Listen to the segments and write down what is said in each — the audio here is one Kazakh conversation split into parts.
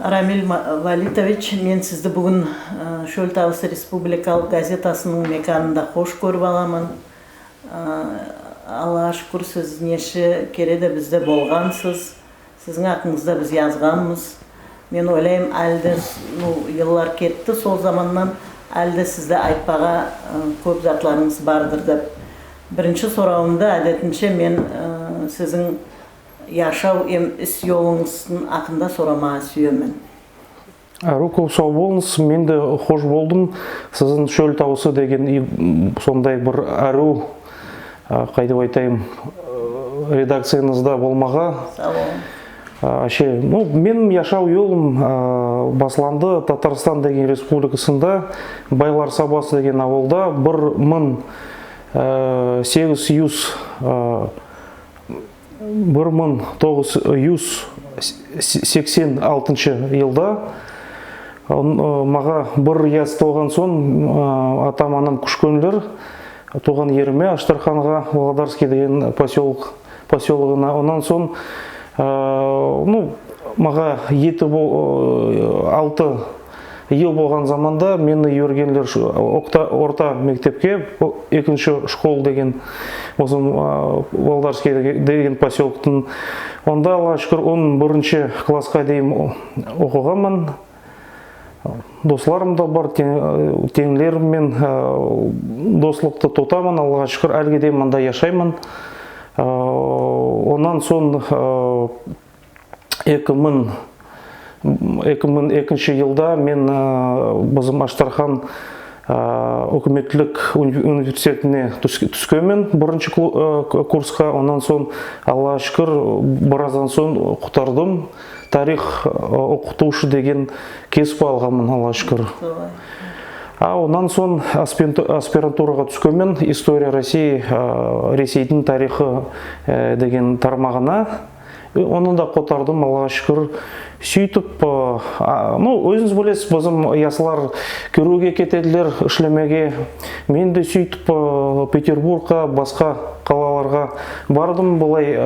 Рамиль Валитович, мен сізді бүгін Шөл Табысы Республикалық газетасының меканында қош көріп аламын. Аллаға шүкір, сіз неше кереде бізде болғансыз, сіздің ақыңызда біз yazғанмыз. Мен ойлаймын, әлді yıllar кетті, сол заманнан әлді сізді айтпаға көп затларыңыз бардыр деп. Бірінші сұрауымда әдетінше мен сіздің яшау іс жолыңыздың ақында сұрамаға сүйемін. Көп сау болыңыз, мен де қош болдым. Сіздің Шөл Табысы деген сондай бір ару, қайтып айтайым, редакциянызда болмаға. Мен яшау жолым басланды Татарстан деген республикасында Байлар Сабасы деген ауылда 1986 жылда маға бір яз толған соң атам-анам күшкөнлер туған еріме Аштарханға Володарский деген поселогына. Онан соң маға 7-6 ел болған заманда мені үйргенлер орта мектепке, екінші школ деген Володарский деген поселоктың. Онда Аллаға шүкір 11-ші классқа дейін оқығанмын. Досларым да бар, теңлеріммен дослықты тұтамын. Аллаға шүкір әлге дейін мында яшаймын. Онан соң 2002 жылда мен бізім Аштархан үкіметтік университетіне түскенмін бірінші курсқа. Онан соң Аллаға шүкір біраздан соң құтардым. Тарих оқытушы деген кесіп алғанмын, Аллаға шүкір. Онан соң аспирантураға түскенмін. История России, Ресейдің тарихы деген тармағына. Оны да қотардым, Аллаға шүкір. Сөйтіп, өзіңіз білесіз, бізім ясылар көруге кетеділер, ішлемеге. Мен де сөйтіп Петербургқа, басқа қалаларға бардым, бұлай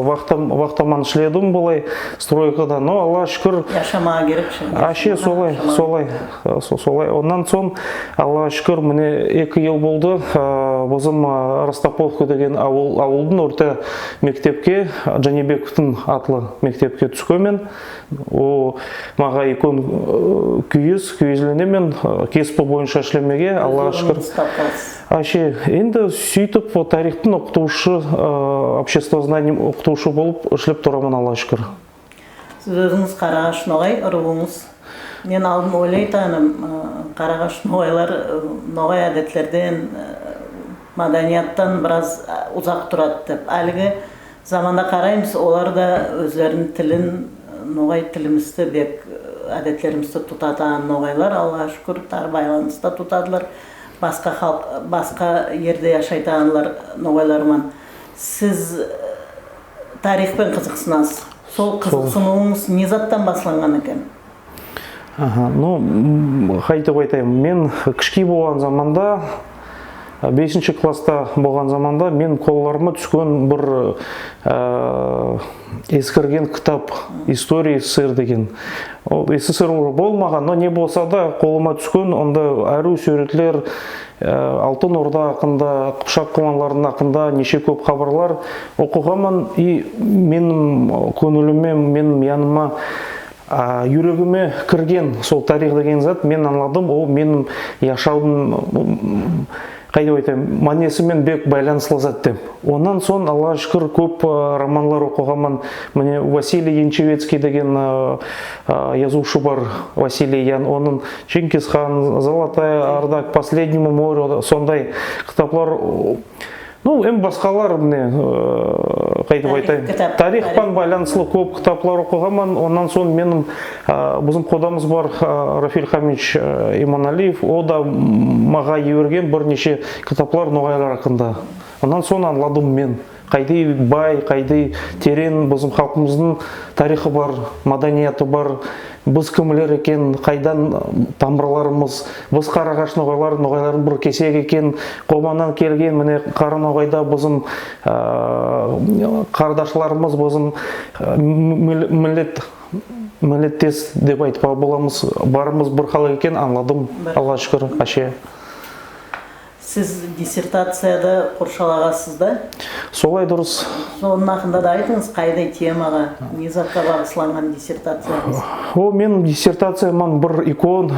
вақтаман ішледім, бұлай стройкада. Аллаға шүкір. Яшамаға керек шын. Аше, солай. Онан соң, Аллаға шүкір, міне 2 ел болды. Бізім Растоповка деген ауылдың орта мектепке, Жанебековтың атлы мектепке түскенмен. Маға екон күйізленемен кеспі бойынша ішлемеге, Аллаға шүкір. Аше, енді сөйтіп тарихтың оқытушы, обществознание оқытушы болып ішлеп тұрамын, Аллаға шүкір. Сіз өзіңіз Қарағаш ноғай ұрығыңыз. Мен алдын ойлайтаным, Қарағаш ноғайлар ноғай әдетлерден, маданияттан біраз ұзақ тұрады деп. Әлгі заманда қараймыз, олар да өздерінің тілін, ноғай тілімізді бек әдетлерімізді тұтатан ноғайлар, Аллаға шүкір, тар байланысты тұтадылар. Басқа ерде яшайтанлар ноғайларман. Сіз тарихпен қызықсынасыз. Сол қызықсынуыңыз не заттан басыланған екен? Қайтып айтайым, мен кішкей болған заманда, 5-ші класста болған заманда мен қолларыма түскен бір ескірген кітап «История СССР» деген. СССР болмаған, но не болса да қолыма түскен, онда әру сөретлер, Алтын Орда ақында, Қыпшақ құманларының ақында неше көп хабарлар оқығанмын. И менің көңіліме, менің яныма, жүрегіме кірген сол тарих деген зат, мен аңладым, ол менің яшаудың қайдып айтайым, манесімен бек байланыслы зат деп. Онан соң Аллаға шүкір көп романлар оқығанмын. Міне Василий Янчевецкий деген yazушы бар, Василий Ян, оның Чингис хан, Золотая Орда, Последнему морю, сондай кітаплар. Эм басқалар, қайтып айтайым, тарихпан байланыслы көп кітаплар оқығанмын. Онан соң менің біздің қодамыз бар, Рафиль Хамич Иманалиев, о да маға үйрген бірнеше кітаплар ноғайлар ақында. Онан соң аңладым мен, қайдай бай, қайдай терен біздің халқымыздың тарихы бар, маданияты бар. Біз кімлер екен, қайдан тамырларымыз, біз Қарағаш ноғайлардың бір кесек екен, қоманнан келген, міне Қара ноғайда біздің қардашларымыз, біздің милеттес деп айтпа боламыз. Барымыз бір халық екен, аңладым. Алла шүкір, аше. Сіз диссертацияда қоршалағасыз да? Солай дұрыс. Соның ақында да айтыңыз, қайдай темаға, не затқа бағысланған диссертацияңыз? Мен диссертацияман бір икон,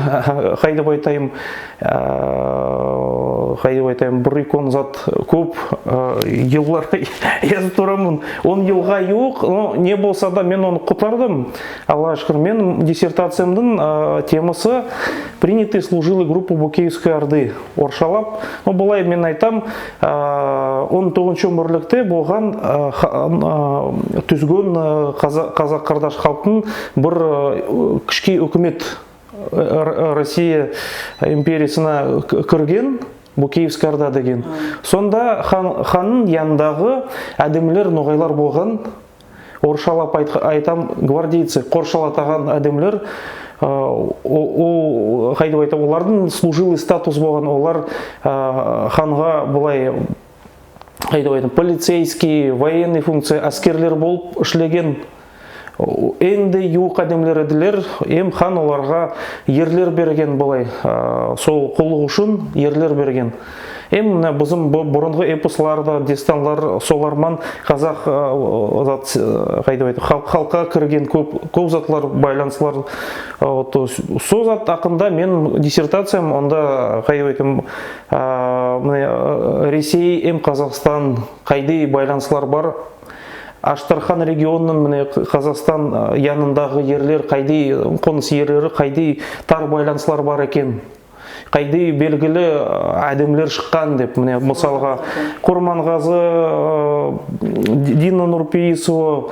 қайдап айтайым, бір икон зат көп еллар езіп тұрамын. 10 елға еуік, не болса да мен оны құтардым. Алла шүкір, мен диссертациямдың темасы «Принятые служилые группы Букеевской Орды» Оршалап. Бұлай мен айтам, 19 өмірлікте болған түзген қазақ қардаш халқын бір кішке үкімет Россия империясына кірген, Букеевская Орда деген. Сонда ханның яндағы әдемілер, ноғайлар болған, оршалап айтам, гвардейцы, қоршалатаған әдемілер, олардың служилый статус болған, олар ханға бұлай полицейский, военный функция, әскерлер болып ішлеген. Енді юқ әдемлер еділер, хан оларға ерлер берген бұлай, сол құлық үшін ерлер берген. Бұзым бұрынғы эпосларда, дестанлар, соларман қазақ халқа кірген көп затлар, байланысылар. Сол зат ақында мен диссертациям, онда Ресей, Қазақстан, қайдай байланысылар бар. Аштархан регионының Қазақстан янындағы ерлер, қайдай қоныс ерлері, қайдай тар байланысылар бар екен. Қайдай белгілі әдемлер шыққан деп, мысалға Құрманғазы, Дина Нұрпейісова,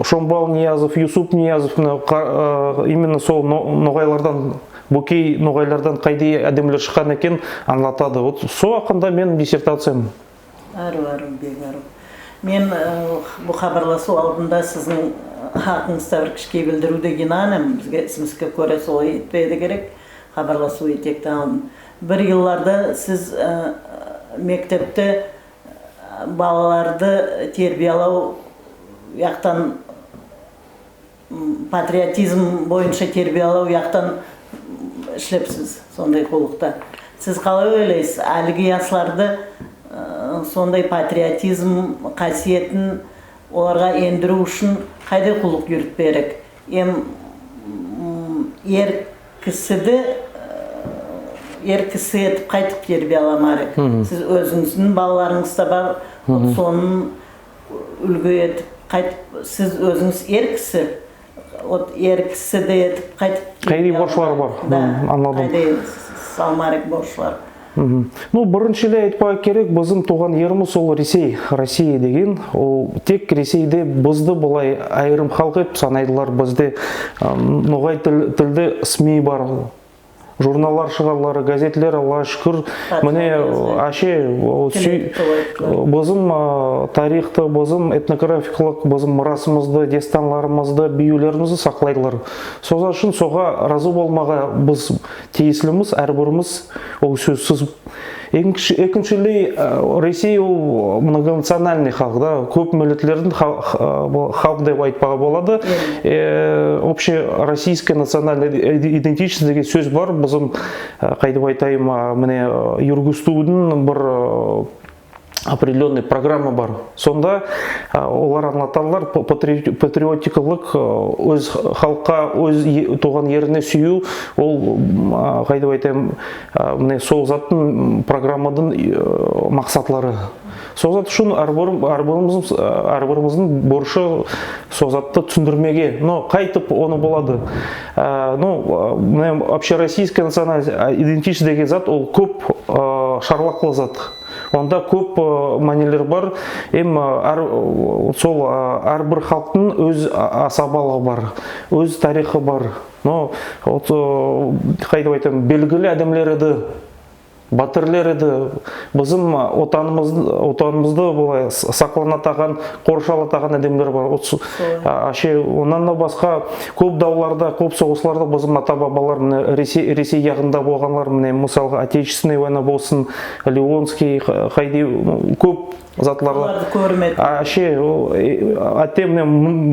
Шомбал Ниязов, Юсуп Ниязов, именно сол ноғайлардан, Букей ноғайлардан қайдай әдемлер шыққан екен аңлатады. Сол ақында мен диссертациям. Ару, бек ару. Мен бұл хабарласу алдында сіздің хақыңызда бір кішке білдіру деген аным, бізге ісімізге көре солай етпейді керек. Хабарласу етекті алдым. Бір елларда сіз мектепті балаларды тербиялау яқтан патриотизм бойынша тербиялау яқтан ішлепсіз сондай құлықта. Сіз қалай ойлайсыз, әлгі ясларды сондай патриотизм қасиетін оларға ендіру үшін қайда құлық жүріп берек? Ер кісі етіп қайтып тербие аламарек. Сіз өзіңіздің балаларыңызда бар, соның үлгі етіп қайтып, сіз өзіңіз ер кісі де етіп қайтып қайдай боршылар бар, анладым. Қайдай салмарек боршылар. Біріншілі айтпа керек, біздің туған еріміз ол Ресей деген. Тек Ресейде бізді бұлай айырым халық еп санайдылар. Бізде ноғай тілді СМИ бар. Журналар шығарлары, газетлер, Алла шүкір, міне аше бізім тарихты, бізім этнографикалық, бізім мұрасымызды, дестанларымызды, биюлерімізді сақлайдылар. Соға үшін соға разы болмаға біз тиесіліміз, әрбіріміз ол сөзсіз. Екіншілей, Ресей ол многонациональный халық, көп мөлетлердің халық деп айтпаға болады. Общероссийская национальная идентичность деген сөз бар. Бізім қайдып айтайым, Юргустудың бір определенный программа бар. Сонда олар аңлаталар патриотикалық өз халыққа, өз туған еріне сүю, ол қайдып айтайым, сол заттың программадан мақсатлары. Сол зат үшін әрбіріміздің борышы сол затты түсіндірмеге, қайтып оны болады. Общероссийская национальная идентичность деген зат, ол көп шарлақлы зат. Онда көп мәнелер бар, сол әрбір халықтың өз асабалығы бар, өз тарихы бар. Қайдып айтам, белгілі әдемлер еді, батырлер еді. Bizim отанымызды бұлай сақланатаған, қоршалатаған әдемдер бар. Онан да басқа көп дауларда, көп соғысларда bizim ата-бабалар Ресей яғында болғанлар, мысалға Отечественный война болсын, Ливонский, көп затларда. Атемне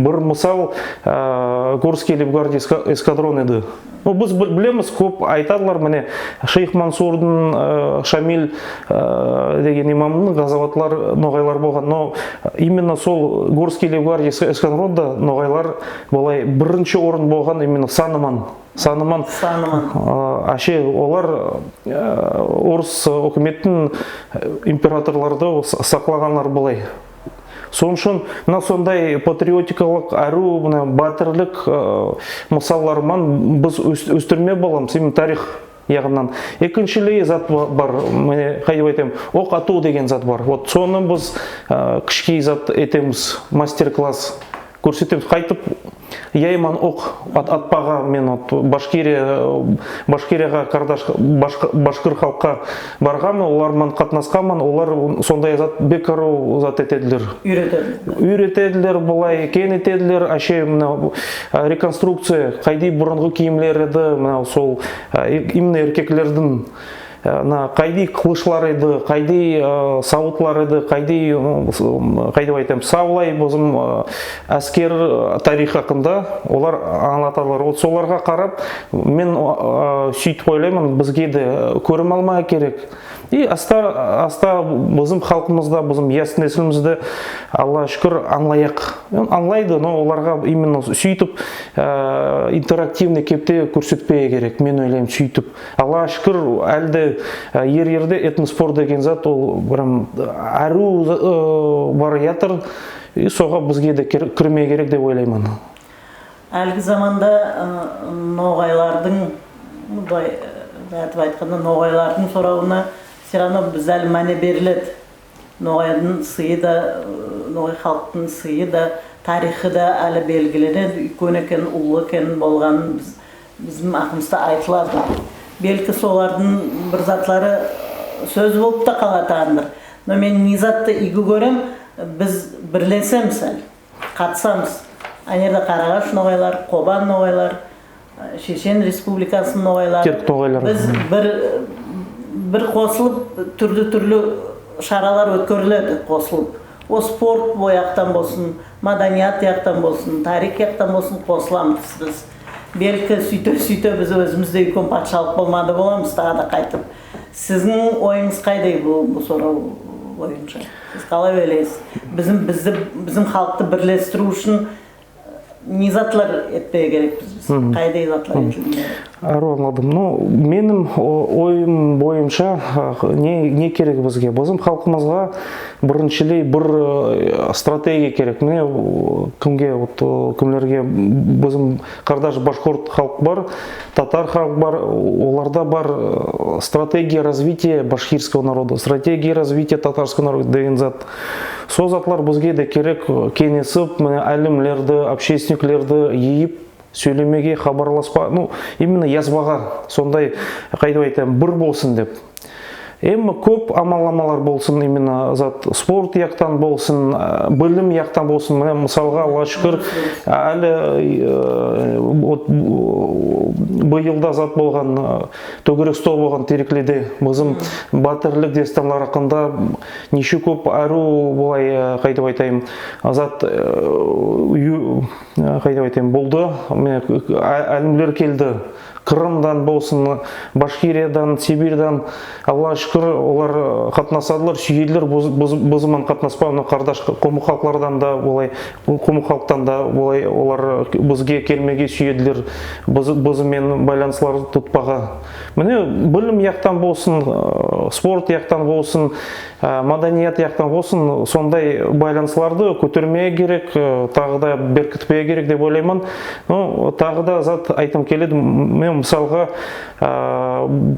бір мысал Горский Левгвардия эскадрон еді. Біз білеміз, көп айтадылар, міне Шейх Мансурдың, Шамиль деген имамның ғазаватлар, ноғайлар болған. Но именно сол Горский Левгвардия эскадронда ноғайлар болай бірінші орын болған именно Саныман. Олар орыс өкіметтің императорларды сақлағанлар болай. Соның үшін сондай патриотикалық әру, батырлық мысалларынан біз өстірме боламыз, тарих яғынан. Екіншілей зат бар, қайдып айтайым, оқ ату деген зат бар. Соны біз кішкей зат етеміз, мастер-класс көрсетеміз. Қайтып яйман оқ атпаға, мен Башкирияға, башқыр халққа барғамын, олармен қатынасқамын, олар сондай зат бекару зат етеділер. Үйретеділер, бұлай кен етеділер, реконструкция, қайди бұрынғы киімлер еді, сол именно еркеклердің қайди қылышлар еді, қайди сауытлар еді, қайдып айтайым, саулай бозым әскер тарих хақында олар аңлаталар. Соларға қарап, мен сөйтіп ойлаймын, бізге де көрім алмай керек. И аста бізім халқымызда, бізім яс нәсілімізді Алла шүкір аңлайық. Аңлайды, но оларға именно сөйтіп интерактивный кепте көрсетпей керек, мен ойлаймын сөйтіп. Алла шүкір әлді ер-ерде этноспор деген зат, ол әру бар ятыр, соға бізге де кірмей керек деп ойлаймын. Әлгі заманда ноғайлардың, ноғайлардың сұрауына Сирано біз әлі мәне беріледі. Ноғайдың сыйы да, ноғай халықтың сыйы да, тарихы да әлі белгіленеді. Үлкен екен, ұлы екен болған біздің ақымызда айтылады. Белкі солардың бір затлары сөз болып та қалатанdır. Но мен не затты игі көрем, біз бірлесеміз әлі, қатысамыз. Анерді Қарағаш ноғайлар, Қобан ноғайлар, Шешен Республикасының ноғайлар. Біз бір қосылып, түрлі шаралар өткөріледі қосылып. О спорт бояқтан болсын, маданият яқтан болсын, тарих яқтан болсын қосыламыз біз. Белкі сөйте біз өзімізде үлкен патшалық болмады боламыз тағы да қайтып. Сіздің ойыңыз қайдай бұл сұрау бойынша? Сіз қалай ойлайсыз? Біздің халықты бірлестіру үшін не затлар етпей керекпіз біз? Қайдай затлар етілмей? Арғаладым. Менің ойым бойынша не керек бізге? Біздің халқымызға біріншілей бір стратегия керек. Кімлерге біздің қардаш башқұрт халық бар, татар халық бар, оларда бар стратегия развития башкирского народа, стратегия развития татарского народа деген зат. Сол затлар бізге де керек, кеңесіп, әлімлерді, общественниклерді ейіп, сөйлемеге, хабарласпа, именно язбаға, сондай, қайдып айтайым, бір болсын деп. Көп амаламалар болсын, именно спорт яқтан болсын, білім яқтан болсын. Мысалға, Алла шүкір, әлі бұйылда зат болған, төгірек стол болған терекледе, біздің батырлық дестанлар ақында неше көп әру болай, қайдып айтайым, зат қайдып айтайым, болды, әлімлер келді. Қырымдан болсын, Башкириядан, Сибирьдан, Алла шүкір, олар қатынасадылар, сүйелдер, бұзыман қатынаспауына қардаш қомы халқлардан да болай, қомы халықтан да болай, олар бізге келмеге сүйеділер, бұзымен байланысылар тұтпаға. Міне, білім яқтан болсын, спорт яқтан болсын, маданият яқтан болсын, сондай байланысыларды көтермеге керек, тағы да беркітпеге керек деп ойлаймын. Тағы да зат айтым келеді, мен мысалға,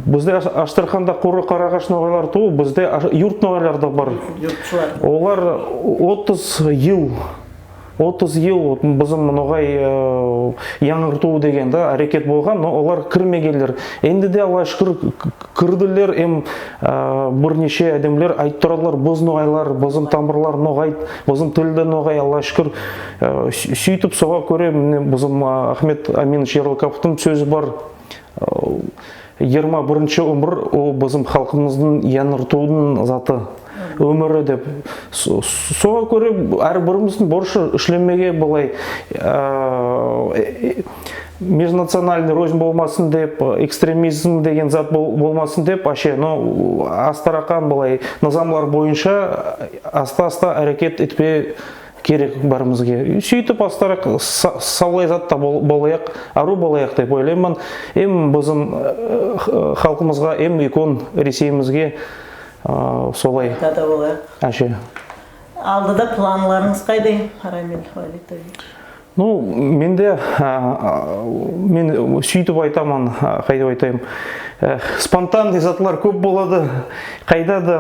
бізде Аштраханда Қоры Қарағаш ноғайлар туы, бізде юрт ноғайлар да бар. Олар 30 ел 30 ел бізім ноғай яңырту деген әрекет болған, но олар кірмегендер. Енді де Алла шүкір кірділер, бірнеше әдемлер айт тұралар, біз ноғайлар, бізім тамырлар ноғайт, бізім тілді ноғай, Алла шүкір. Сөйтіп соға көре, бізім Ахмет Амин Жерліковтың сөзі бар, 21-ші өмір ол бізім халқымыздың яңыртудың заты. Өмірі деп. Соға көре әрбіріміздің борышы үшлемеге болай межнациональный розм болмасын деп, экстремизм деген зат болмасын деп, астараққан болай низамлар бойынша аста-аста әрекет етпе керек барымызге. Сөйтіп астарақ саулай затта болайық, ару болайық деп ойлаймын. Бізім халқымызға, икон Ресейімізге солай. Тада болайық. Алдыда планларыңыз қайдай, Рамил Валитович? Мен сөйтіп айтамын, қайда айтайым, спонтанный затлар көп болады, қайда да,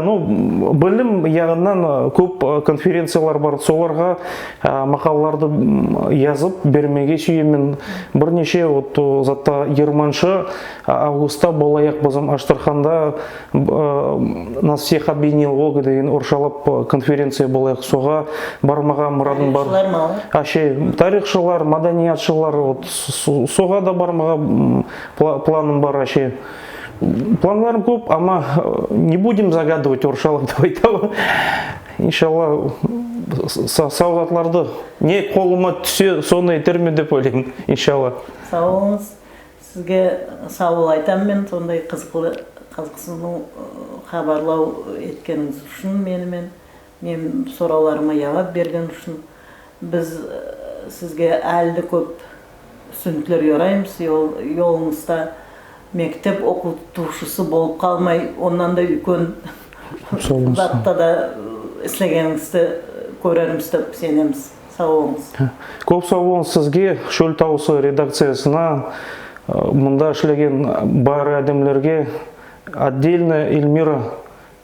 білім яғынан көп конференциялар бар, соларға мақалаларды yazып бермеге сүйемін. Бірнеше затта 20 августта болайық бізім Аштарханда нас всех объединил Волга деген оршалап конференция болайық, соға бармаға мұрадым бар. Тарихшылар, маданиятшылар, соға да бармаға планым бар. Планларым көп, ама не будем загадывать оршалық деп айтамын. Иншалла, сауғатларды не қолыма түсе, соны етермен деп ойлаймын, иншалла. Сау болыңыз. Сізге сау айтам мен, сондай қызықсыну хабарлау еткеніңіз үшін мен сұрауларыма жауап берген үшін. Біз сізге әлді көп сүнтлер yorayмыз, yolыңызда мектеп оқытушысы болып қалмай, оннан да үлкен затта да істегеніңізді көрерміз деп сенеміз. Сау болыңыз. Көп сау болыңыз сізге, Шөл Тауысы редакциясына, мұнда ішлеген бар әдемлерге, отдельно Эльмира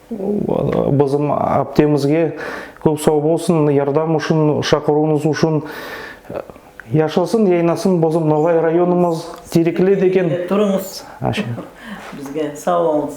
бізім аптемізге көп сау болсын, ярдам үшін, шақыруыңыз үшін. Яшылсын, ейнасын бізім Ноғай районымыз Тереклі деген. Тұрыңыз. Бізге сау болыңыз.